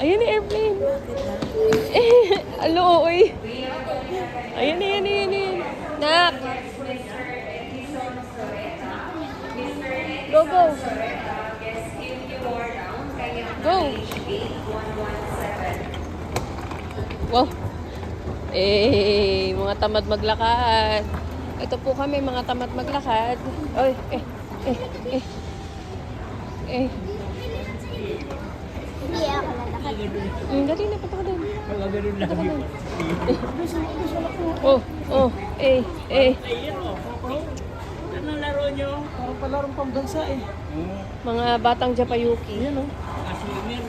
Ayan na airplane. Alo, oy. Ayan na, ayan na, ayan na. Nak. Go, go. Go. Wow. Eh, mga tamad maglakad. Ito po kami, mga tamad maglakad. Oy, eh. Hindi ako lalakad. Dali na, punta ka din. Mga ganun lang yun. Oh, eh. Ayun o. Anong laro nyo? Parang palarong pambansa eh. Mga batang Japayuki. Ayan o. Asimir.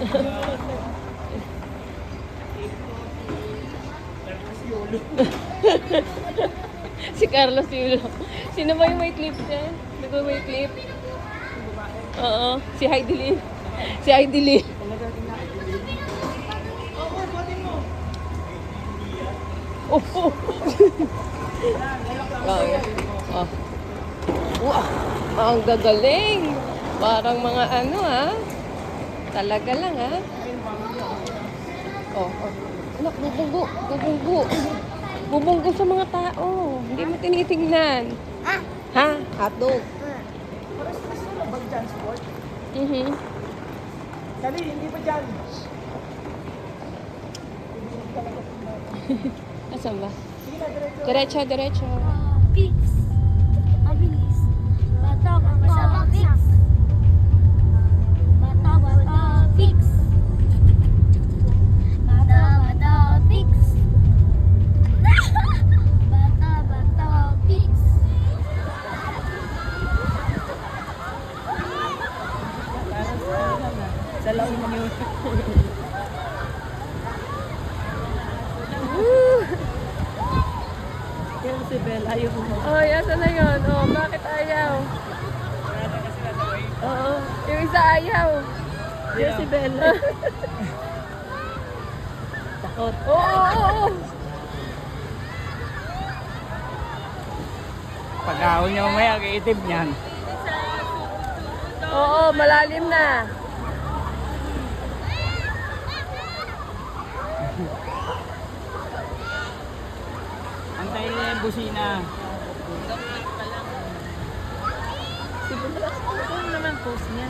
Si Carlos Yulo. Sino ba yung may clip dyan? Sino may clip? Oo, si Heidi Lee. Si Heidi Lee. Oh. Oh. Wow, ang gagaling. Parang mga ano Talaga lang Oh. Anak, bubunggo. Bubunggo sa mga tao. Hindi mo tinitingnan. Ha? Hotdog. Pares-pares na ba dyan sport? Dali, hindi ba dyan? Asan ba? Sige na, diretso. Diretso. Pigs. Mabilis. Bata, pigs. Bata, pigs. Bata, pigs. Bata, pigs. Dalawin mo yun. Yan si Belle, ayaw mo. Oh, asan na yun? Oh, bakit ayaw? Oo. Yung isa ayaw. Yan si Belle. Takot. Oo. Pag-ahon nyo mamaya, kaitib niyan. Oo, malalim na. Antay na yung busina. Siguro naman post niya.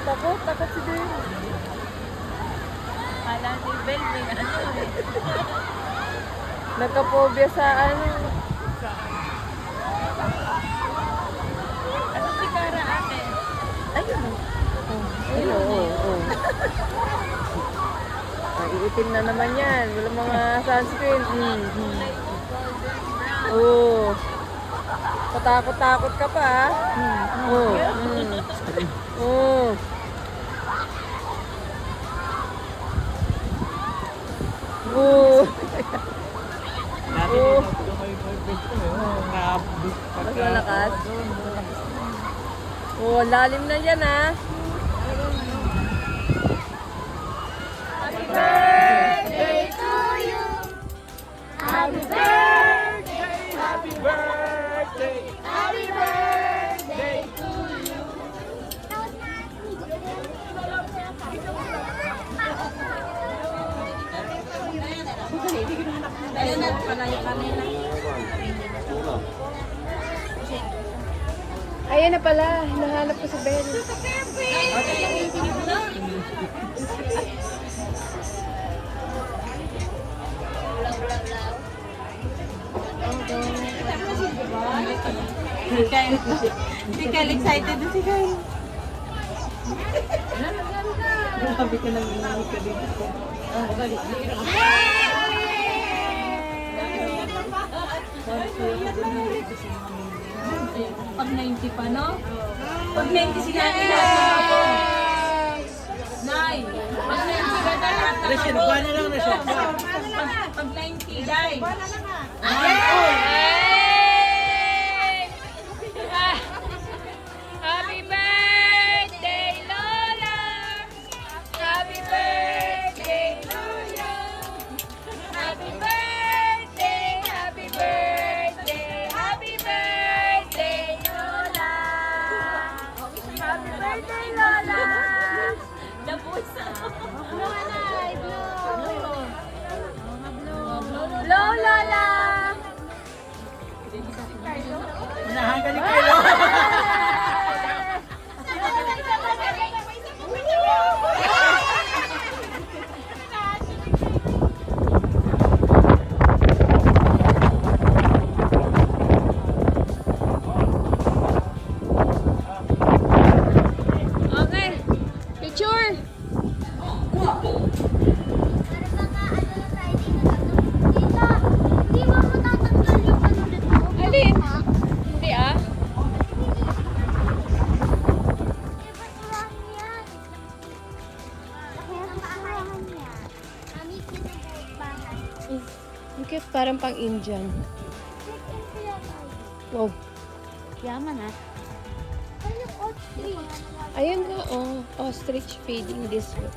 Takot si Bel. Kala si Bel, may ano eh. Nagka-phobia sa ano. Ano si Cara ate? Ayun. Oo. Ay, iitim na naman yan. Wala mga sunscreen. Oo. Patakot-takot ka pa, Oo. Oo. Oo. Dati Oo. dito kayo boyfriend ko eh. Nakabus. Mas malakas. Oo, lalim na yan Happy birthday to you. Happy birthday. Happy birthday! Happy birthday to you. Ayun na pala yung kanina. Ayan na pala, hinahanap ko si Ben. Si Kyle excited na si Kyle. Grabe ka nang inamig ka dito. Pag 90 pa, no? Pag 90 sila, lahat ng ako. Nay, pag 90 ka na lahat ng Rachel, ako. paano lang Rachel? Pag 90, Day. Happy birthday, Lola! Happy birthday to you! Happy birthday, happy birthday, happy birthday, Lola! Unahan ka ni Carlo. Okay. Picture. Tita, di ba matatanggal yung ano nito? Alin? Hindi ah. Ang cute, parang pang Indian. Wow. Yaman ah. Ano ostrich? Ayun nga, oh. Ostrich feeding this way.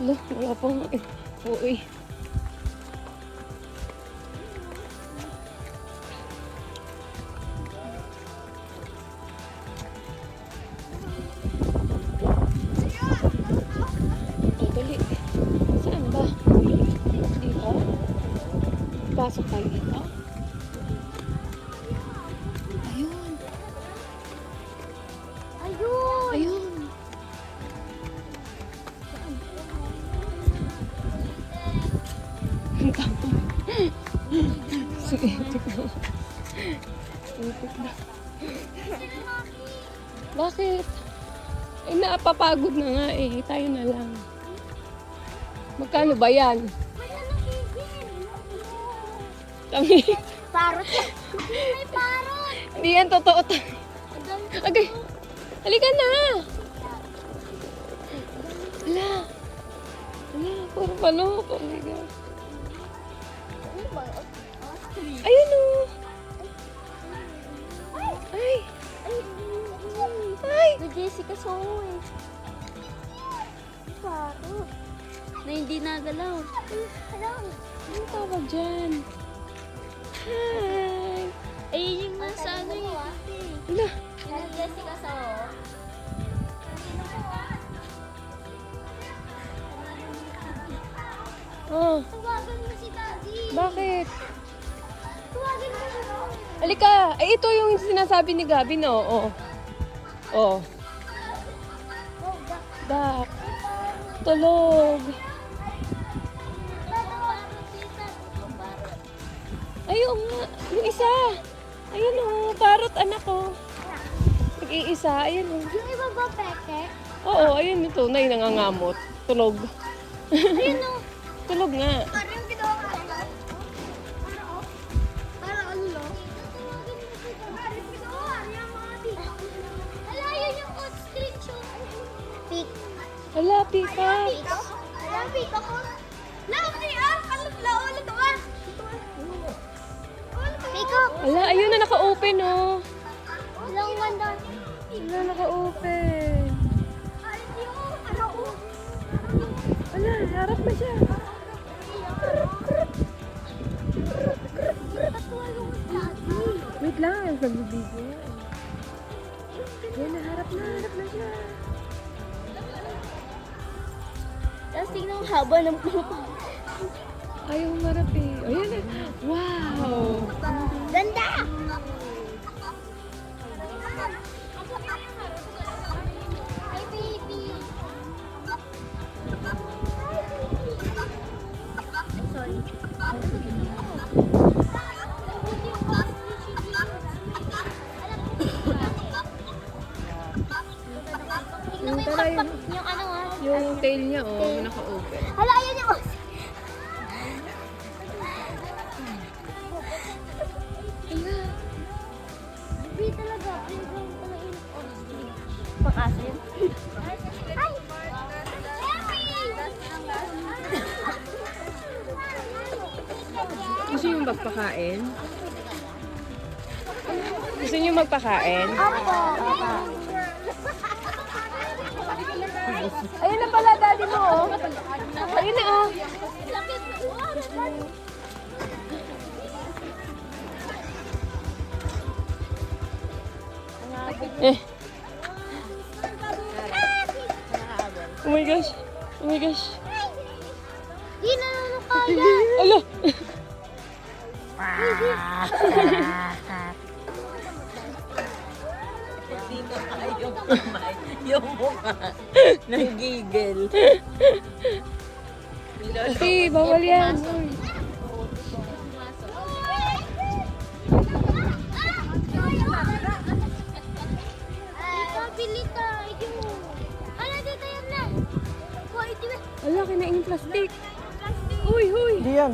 Look, wala pang... Uy. Dali. Saan ba? Dito? Pasok tayo dito? Ayun. Ayun! Ayun. Ang tapang. Suitik na. Suitik na. Bakit? Ay, napapagod na nga eh. Tayo na lang. Magkano ba yan? Kami. Parot! May parot! Hindi yan totoo tayo. Agay. Halika na. Hala. Hala. Puro manok. Oh my God. Ayun o. Ay. Ay. May Jessica Soho eh. Parot. Na hindi nagalaw. Hello. Ano tawag dyan? Hi. Ay, yung nasa ano eh. Hala. Yung Jessica Soho. Oh. Tawagan mo si Daddy. Bakit? Tawagan mo si Daddy. Halika. Ay, ito yung sinasabi ni Gabi, no? Oh. Oh. Dak. Tulog. Ayun nga. Yung isa. Ayun o. Parot anak ko. Nag-iisa. Ayun o. Yung iba ba peke? Oo, ayun ito. Nay, nangangamot. Tulog. Ayun o. Tulog nga. Parang yung ginawa ka rin. Parang ano no? Parang yung ginawa. Yung mga tita. Ala, yun yung ostrich yung pig. Hala, pika. Pika? Ala, pika ko. Labi ah! Alam, laulat naman. Pika. Hala, ayun na naka-open o. Ilang wanda. Hala, naka-open. Ay, di ko. Ano ko? Hala, harap na siya. Wait lang, nagbibigyo. Yan, harap na siya. Tapos tignan mo haba ng Ayaw marap eh. Ayun na. Wow! Ganda! Hi, baby! Sorry. Tignan mo yung pakpak, yung ano ah. Yung tail niya, oh, naka-open. Hala, ayun yung ostrich. Hala. Hindi talaga. Playground talaga yung ostrich. Pakasin. Ay! Gusto niyo magpakain? Gusto niyo magpakain? Opo. Ayun na pala, daddy mo, oh. Ayun na, oh. Eh. Oh my gosh. Oh my gosh. Di na kaya. Ala. Nanggigil. Kasi, bawal yan. Pabili tayo. Ano, dito yan na. Hoy, di ba? Ala, kinain yung plastic. Uy, huy. Hindi yan.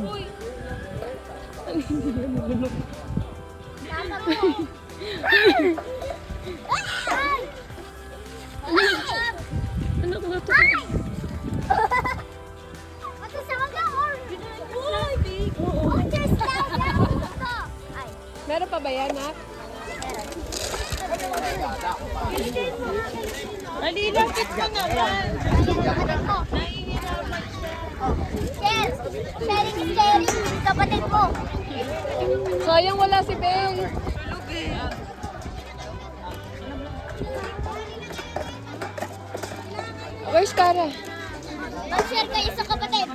Tama mo. Ay! Ano ko na to? Ay! Matasama ka or? Oh, just like that. Ay. Meron pa ba yan, ha? Nalilapit ka naman. Share! Sharing is caring, kapatid ko. Sayang wala si Belle. Where's Cara? Mag-share kayo sa kapatid.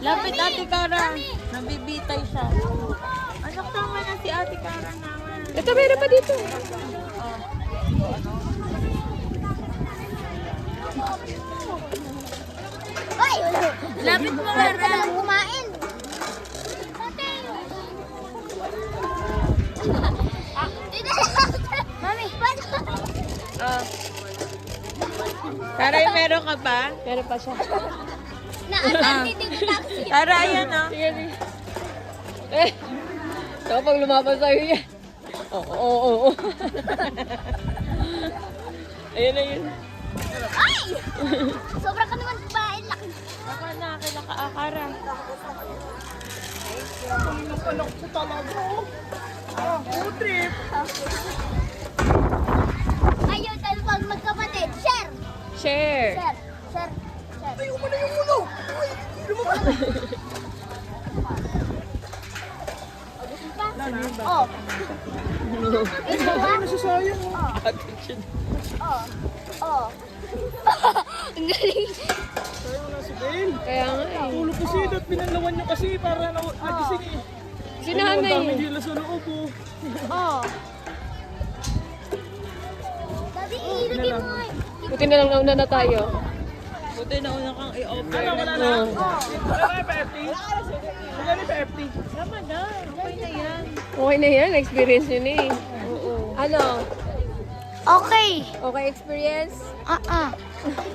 Lapit Ate Kara. Nabibitay siya. Anak naman na si Ate Kara naman. Ito, meron pa dito. Hoy! Lapit mo, Meron ka Kara. lang kumain. Dito. Mami, paano? Oh. Kara, meron ka ba? Meron pa siya. Naasan dito yung taxi. Kara, ayan oh. Sige, sige. Eh, kapag lumaban sa'yo yan. Oo. Ayun, ayun. Ay! Sobra ka naman babae. Laki. Baka nakakila ka, Kara. Ayaw tayo pag magkapatid. Share! Share. Share! Share! Share! Ayaw mo na yung ulo! Oh. Ito ba? Nasasayang. Oh. Oh. Ang galing. Sayang na si Belle. Kaya nga eh. Tulog kasi at pinanlawan niyo kasi para nagising eh. Si Ano, ang nanay. daming hila sa loob oh. Oh. Daddy, ilagay mo nga. Buti na lang nauna na tayo. Buti na una kang i-offer. Ano, wala na? Oh. Wala na pa FT? Wala na pa FT? Tama na. Okay na yan. Okay na yan. Experience yun eh. Ano? Okay. Okay experience?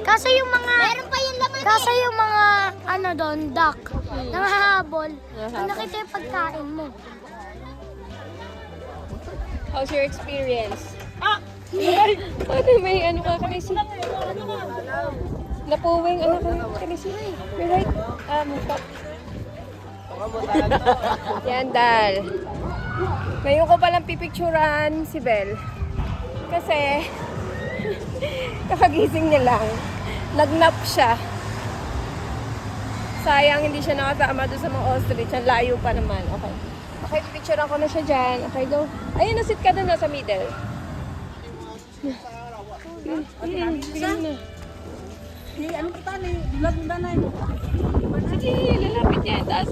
Kasi yung mga... Meron pa yung laman kasi yung mga, ano doon, duck. Nangahabol. Ang nakita yung pagkain mo. How's your experience? Ano, may ano ka kasi? Napuwing ano ka kasi? May right? Mukha. Yan, Dal. Ngayon ko palang pipicturan si Belle. Kasi, kakagising niya lang. Nagnap siya. Sayang, hindi siya nakasama doon sa mga ostrich. Ang layo pa naman. Okay. Okay, picturean ko na siya dyan. Okay, go. Ayun, nasit ka doon sa middle. Sige na. Ano kita ni? Vlog na na. Sige, lalapit niya. Taas.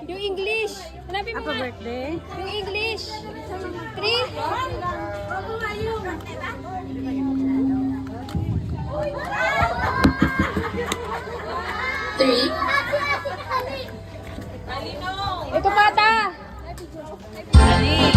Yung English. Hanapin mo nga. Birthday? Yung English. 3. Ito pata. Ali.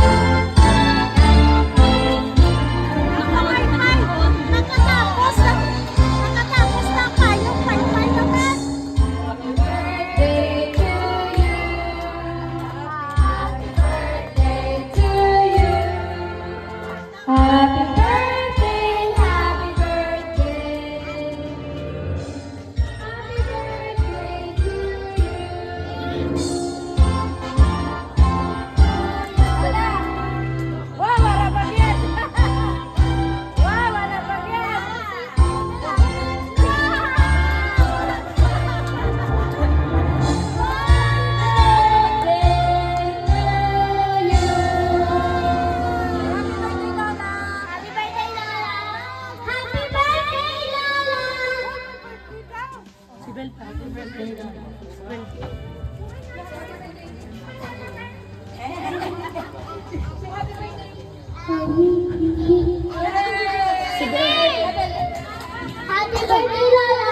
Happy birthday, Lola! Happy birthday, Lola!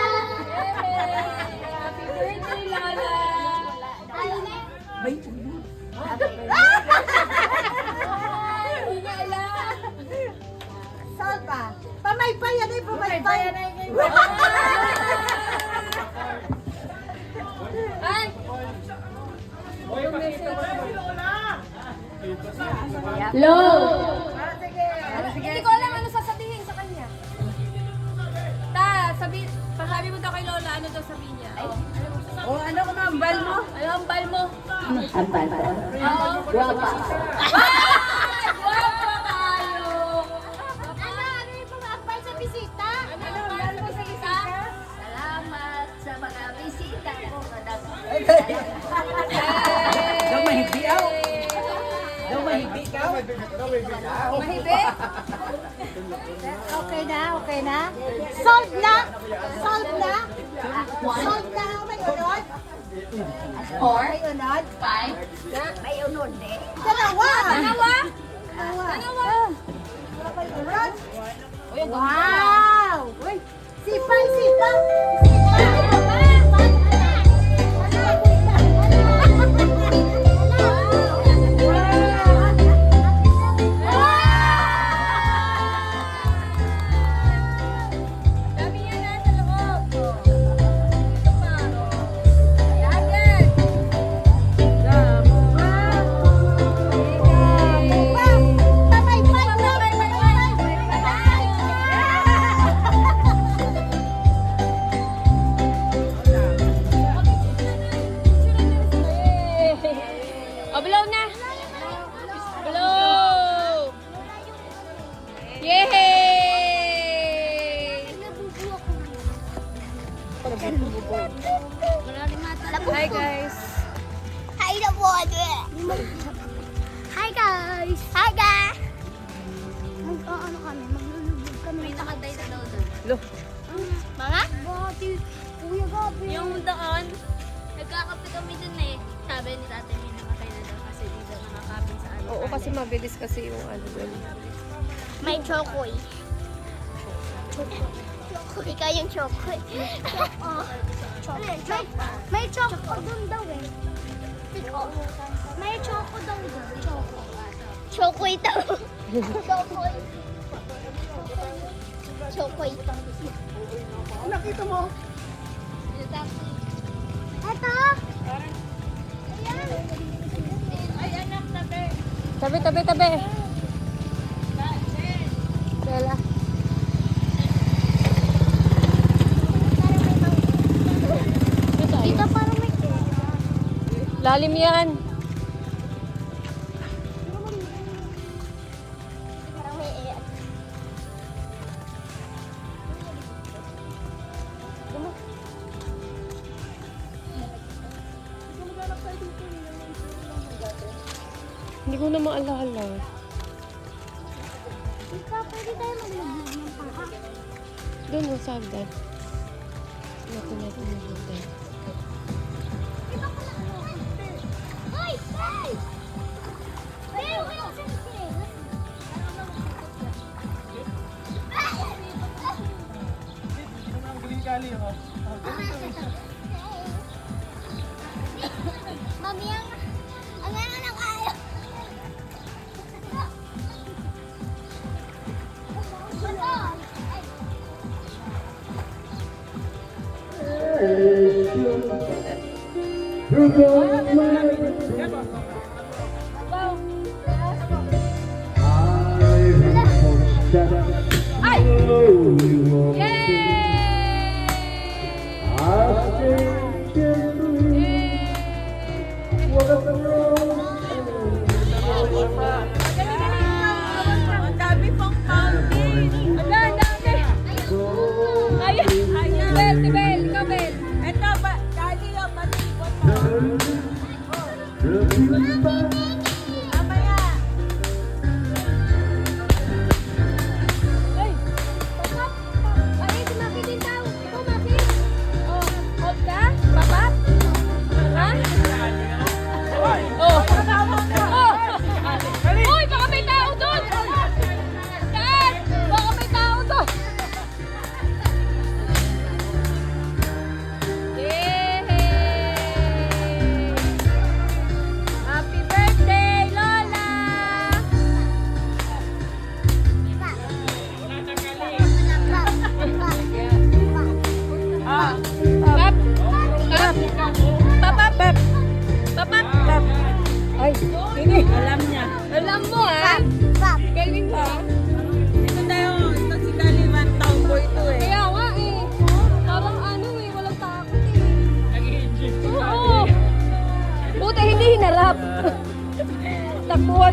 Hindi niya alam. Saan pa? Pamaypay yan ay pamaypay. Ay! Oy, pakita mo si Lola. Hindi ko alam ano sasabihin sa kanya. Pasabi mo daw kay Lola, ano daw sabihin niya? O ano ko na, ang bal mo? Ano ang bal mo? Ang bal ko? Oo. Guwapa. Ay! Guwapa tayo! Ano yung pag-apply sa bisita? Ano mo sa isa? Salamat sa mga bisita ko. Daw mahibi ako. Daw mahibi ka. Mahibi? Okay na, okay na. Solve na? Solve na? Solve na? May unod? May unod? May unod eh. Dalawa! Dalawa? May unod? Wow! Sipag, sipag! Dami yan na sa loob. Ito pa. Ayan. Oh, blow na. Blow. Yay! Hi guys. Hi na po. Hi guys. Hi guys. Ano kami? Maglulubog kami. May nakaday na daw doon. Mga? Bati. Kuya Gabi. Yung doon, nagkakape kami dun eh. Sabi ni tatay may nakatay na daw kasi dito nakakapin sa ano. Oo, kasi mabilis kasi yung ano doon. May chokoy. Ikaw yung chokoy. May choco doon daw eh. May choco daw doon. Choco. Chokoy daw. Chokoy. Chokoy. Nakita mo? Eto. Tabi, tabi, tabi. Bella. Dito parang may Lalim yan. parang may air. Hindi ko na maalala. Ikaw, pwede tayo maglubog ng paa. Doon mo sa agad. Natin natin yung hagdan. Hoy! Hoy! Pero kayo sa Ang green kali ako. Mami, ang ano na kayo? Ay! Ang dami pang pumping. Ang dami! Ay! Bel, si Bel! Ikaw, Bel! Ito ba? Dali yung matikot mo. Mamaya. Ay! Ay, si Maki din daw! Ikaw, Maki! Oh, hold ka!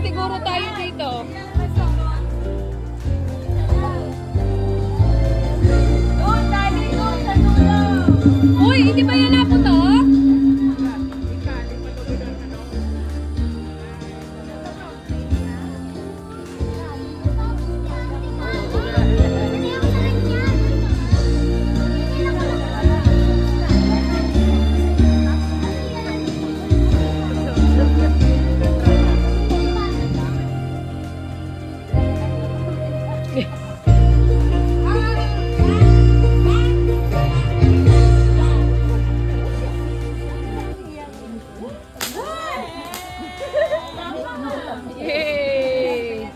siguro tayo dito. Doon, dali doon sa dulo. Uy, hindi ba yan naputok? Yay!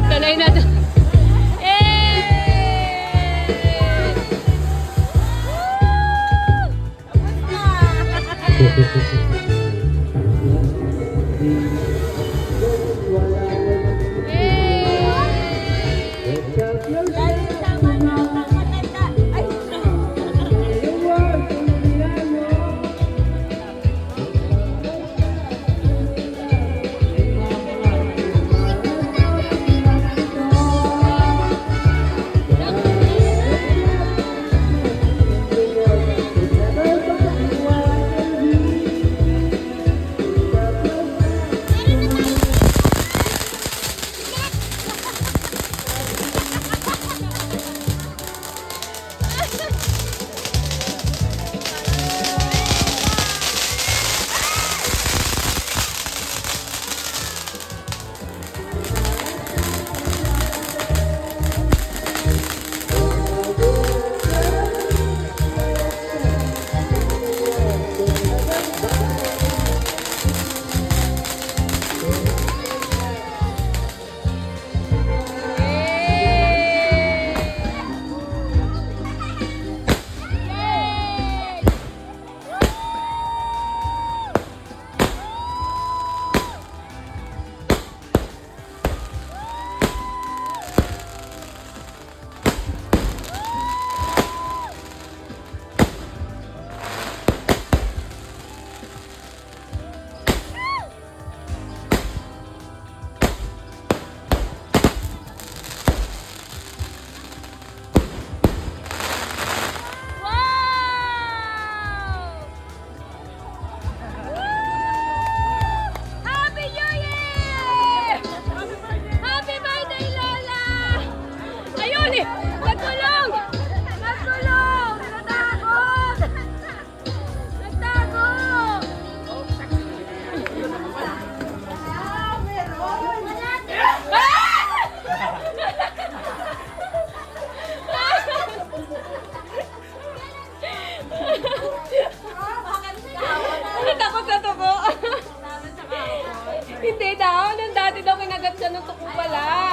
Sanay na to. Yay! Happy New Year! Happy birthday, Lola! Ayun eh! Nagkulong! Nagkulong! Natakot! Nagtakot! Natakot sa tuko. Hindi daw. Nung dati daw kinagat siya ng tuko pala.